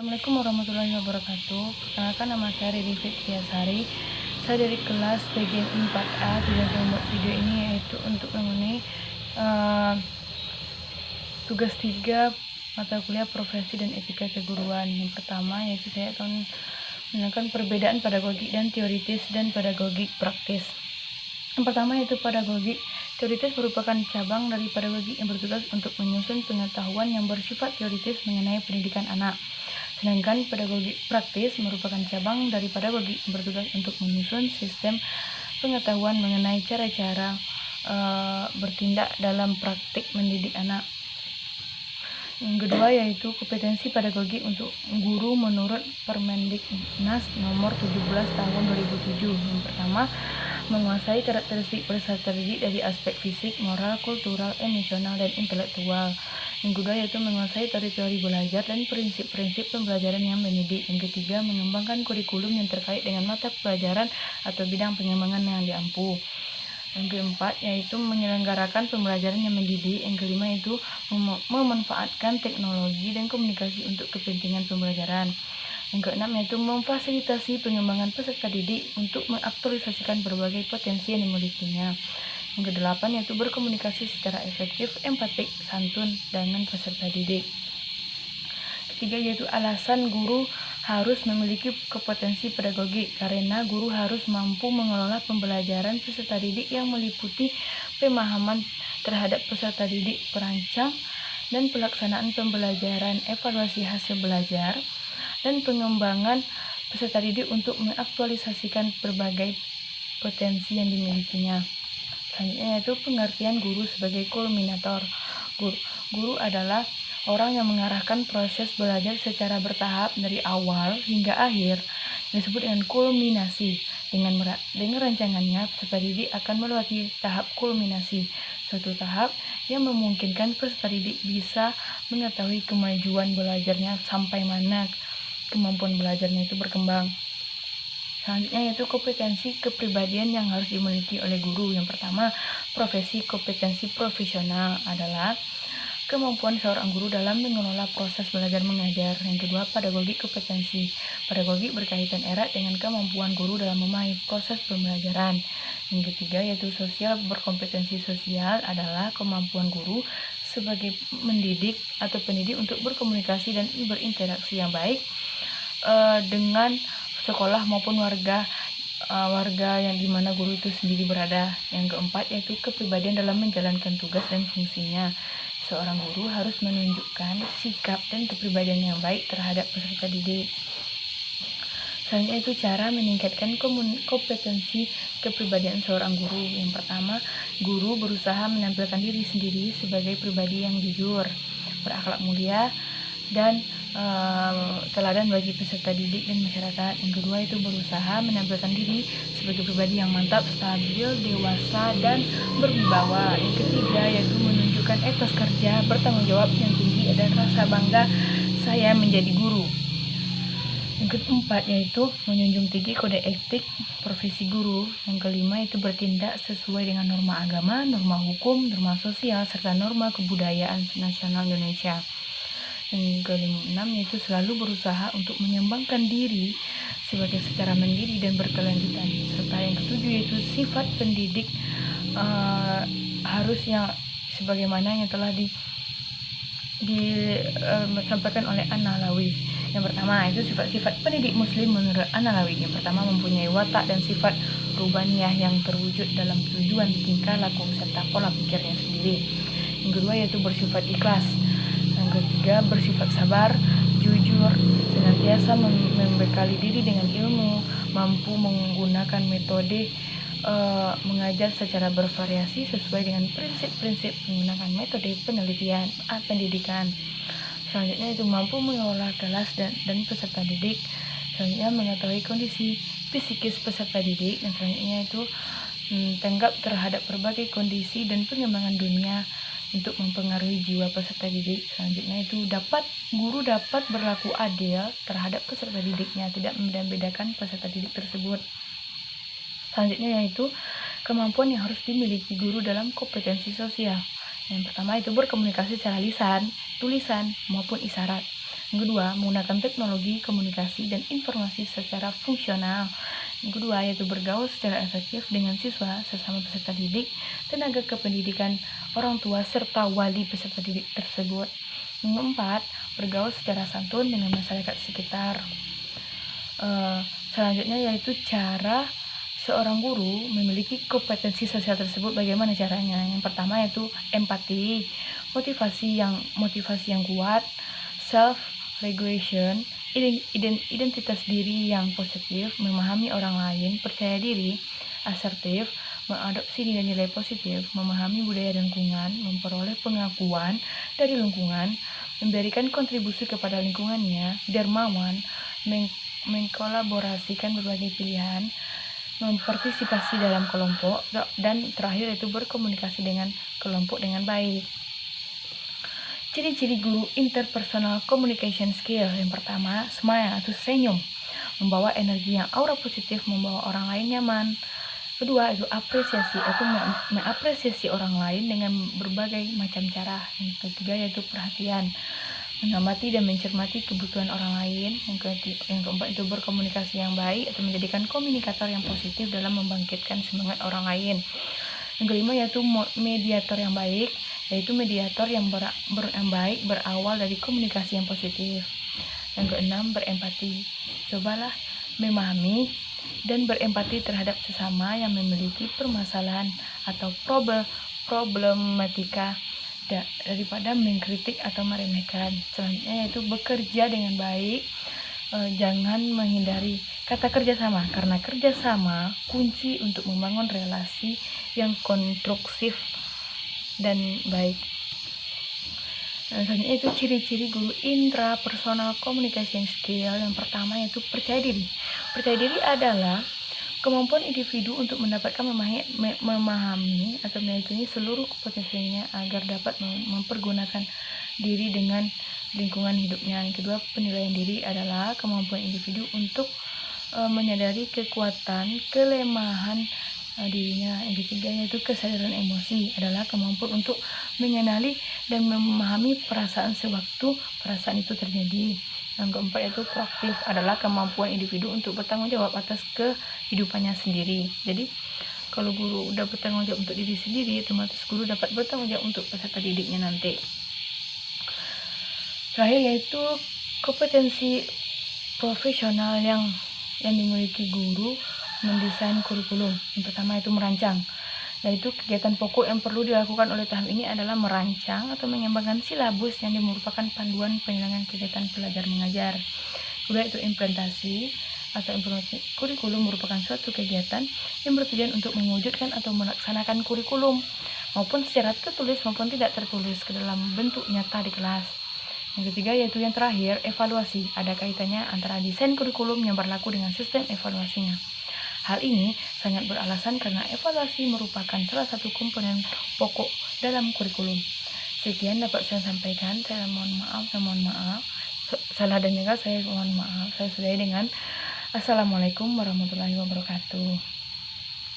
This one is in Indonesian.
Assalamualaikum warahmatullahi wabarakatuh. Perkenalkan, nama saya Riri Fitriasari. Saya dari kelas bagian 4A. Tujuan saya membuat video ini yaitu untuk mengenai tugas 3 mata kuliah profesi dan etika keguruan. Yang pertama yaitu saya akan menerangkan perbedaan pedagogik dan teoritis dan pedagogik praktis. Yang pertama yaitu pedagogik teoritis merupakan cabang dari pedagogik yang bertugas untuk menyusun pengetahuan yang bersifat teoritis mengenai pendidikan anak. Sedangkan pedagogik praktis merupakan cabang dari pedagogik yang bertugas untuk menyusun sistem pengetahuan mengenai cara-cara bertindak dalam praktik mendidik anak. Yang kedua yaitu kompetensi pedagogik untuk guru menurut Permendiknas nomor 17 tahun 2007. Yang pertama, menguasai karakteristik peserta didik dari aspek fisik, moral, kultural, emosional, dan intelektual. Yang kedua yaitu menguasai teori-teori belajar dan prinsip-prinsip pembelajaran yang mendidik. Yang ketiga, mengembangkan kurikulum yang terkait dengan mata pelajaran atau bidang pengembangan yang diampu. Yang keempat yaitu menyelenggarakan pembelajaran yang mendidik. Yang kelima itu memanfaatkan teknologi dan komunikasi untuk kepentingan pembelajaran. Yang keenam yaitu memfasilitasi pengembangan peserta didik untuk mengaktualisasikan berbagai potensi yang dimilikinya. Yang kedelapan yaitu berkomunikasi secara efektif, empatik, santun dengan peserta didik. Ketiga yaitu alasan guru harus memiliki kompetensi pedagogik, karena guru harus mampu mengelola pembelajaran peserta didik yang meliputi pemahaman terhadap peserta didik, perancang dan pelaksanaan pembelajaran, evaluasi hasil belajar, dan pengembangan peserta didik untuk mengaktualisasikan berbagai potensi yang dimilikinya. Selanjutnya yaitu pengertian guru sebagai kulminator. Guru adalah orang yang mengarahkan proses belajar secara bertahap dari awal hingga akhir, disebut dengan kulminasi. Dengan rancangannya, peserta didik akan melewati tahap kulminasi, suatu tahap yang memungkinkan peserta didik bisa mengetahui kemajuan belajarnya sampai mana kemampuan belajarnya itu berkembang. Selanjutnya yaitu kompetensi kepribadian yang harus dimiliki oleh guru. Yang pertama, kompetensi profesional adalah kemampuan seorang guru dalam mengelola proses belajar mengajar. Yang kedua, pedagogik kompetensi. Pedagogik berkaitan erat dengan kemampuan guru dalam memahami proses pembelajaran. Yang ketiga yaitu sosial. Berkompetensi sosial adalah kemampuan guru sebagai mendidik atau pendidik untuk berkomunikasi dan berinteraksi yang baik dengan sekolah maupun warga yang dimana guru itu sendiri berada. Yang keempat yaitu kepribadian dalam menjalankan tugas dan fungsinya. Seorang guru harus menunjukkan sikap dan kepribadian yang baik terhadap peserta didik. Selanjutnya itu cara meningkatkan kompetensi kepribadian seorang guru. Yang pertama, guru berusaha menampilkan diri sendiri sebagai pribadi yang jujur, berakhlak mulia, dan teladan bagi peserta didik dan masyarakat. Yang kedua itu berusaha menampilkan diri sebagai pribadi yang mantap, stabil, dewasa, dan berwibawa. Yang ketiga yaitu menunjukkan etos kerja, bertanggung jawab yang tinggi, dan rasa bangga saya menjadi guru. Yang keempat yaitu menjunjung tinggi kode etik profesi guru. Yang kelima itu bertindak sesuai dengan norma agama, norma hukum, norma sosial, serta norma kebudayaan nasional Indonesia. Yang keenam yaitu selalu berusaha untuk mengembangkan diri secara mandiri dan berkelanjutan. Serta yang ketujuh yaitu sifat pendidik harus yang sebagaimana yang telah disampaikan oleh An-Nawawi. Yang pertama itu sifat-sifat pendidik muslim menurut An-Nawawi. Yang pertama mempunyai watak dan sifat rubaniyah yang terwujud dalam tujuan, tingkah laku, serta pola pikirnya sendiri. Yang kedua yaitu bersifat ikhlas. Yang ketiga bersifat sabar, jujur, senantiasa membekali diri dengan ilmu, mampu menggunakan metode mengajar secara bervariasi sesuai dengan prinsip-prinsip menggunakan metode pendidikan. Selanjutnya itu mampu mengelola kelas dan peserta didik. Selanjutnya mengetahui kondisi psikis peserta didik. Dan selanjutnya itu tanggap terhadap berbagai kondisi dan pengembangan dunia untuk mempengaruhi jiwa peserta didik. Selanjutnya itu guru dapat berlaku adil terhadap peserta didiknya, tidak membedakan peserta didik tersebut. Selanjutnya yaitu kemampuan yang harus dimiliki guru dalam kompetensi sosial. Yang pertama itu berkomunikasi secara lisan, tulisan, maupun isyarat. Yang kedua, menggunakan teknologi komunikasi dan informasi secara fungsional. Yang kedua, yaitu bergaul secara efektif dengan siswa, sesama peserta didik, tenaga kependidikan, orang tua, serta wali peserta didik tersebut. Yang keempat, bergaul secara santun dengan masyarakat sekitar. Selanjutnya yaitu cara seorang guru memiliki kompetensi sosial tersebut. Bagaimana caranya? Yang pertama yaitu empati, motivasi yang kuat, self regulation, identitas diri yang positif, memahami orang lain, percaya diri, asertif, mengadopsi nilai-nilai positif, memahami budaya lingkungan, memperoleh pengakuan dari lingkungan, memberikan kontribusi kepada lingkungannya, dermawan, mengkolaborasikan berbagai pilihan, mempartisipasi dalam kelompok, dan terakhir itu berkomunikasi dengan kelompok dengan baik. Ciri-ciri guru interpersonal communication skill. Yang pertama, smile atau senyum, membawa energi yang aura positif, membawa orang lain nyaman. Kedua, itu apresiasi atau mengapresiasi orang lain dengan berbagai macam cara. Yang ketiga, yaitu perhatian, mengamati dan mencermati kebutuhan orang lain. Yang keempat, itu berkomunikasi yang baik atau menjadikan komunikator yang positif dalam membangkitkan semangat orang lain. Yang kelima, yaitu mediator yang baik, yaitu mediator yang baik berawal dari komunikasi yang positif. Yang keenam, berempati. Cobalah memahami dan berempati terhadap sesama yang memiliki permasalahan atau problematika daripada mengkritik atau meremehkan. Selanjutnya yaitu bekerja dengan baik. Jangan menghindari kata kerjasama, karena kerjasama kunci untuk membangun relasi yang konstruktif dan baik. Selanjutnya itu ciri-ciri guru intrapersonal communication skill. Yang pertama yaitu percaya diri. Percaya diri adalah kemampuan individu untuk mendapatkan memahami atau meyakini seluruh potensinya agar dapat mempergunakan diri dengan lingkungan hidupnya. Yang kedua, penilaian diri adalah kemampuan individu untuk menyadari kekuatan, kelemahan dirinya. Yang ketiga yaitu kesadaran emosi, adalah kemampuan untuk mengenali dan memahami perasaan sewaktu perasaan itu terjadi. Yang keempat yaitu proaktif, adalah kemampuan individu untuk bertanggung jawab atas kehidupannya sendiri. Jadi kalau guru udah bertanggung jawab untuk diri sendiri, otomatis guru dapat bertanggung jawab untuk peserta didiknya nanti. Terakhir yaitu kompetensi profesional yang dimiliki guru mendesain kurikulum. Yang pertama itu merancang, yaitu kegiatan pokok yang perlu dilakukan oleh tahap ini adalah merancang atau mengembangkan silabus yang merupakan panduan penyelenggaraan kegiatan belajar mengajar. Kedua itu implementasi atau implementasi kurikulum merupakan suatu kegiatan yang bertujuan untuk mewujudkan atau melaksanakan kurikulum maupun secara tertulis maupun tidak tertulis ke dalam bentuk nyata di kelas. Yang ketiga yaitu yang terakhir, evaluasi. Ada kaitannya antara desain kurikulum yang berlaku dengan sistem evaluasinya. Hal ini sangat beralasan karena evaluasi merupakan salah satu komponen pokok dalam kurikulum. Sekian dapat saya sampaikan. Saya mohon maaf. Salah dan juga saya mohon maaf. Saya sudahi dengan Assalamualaikum warahmatullahi wabarakatuh.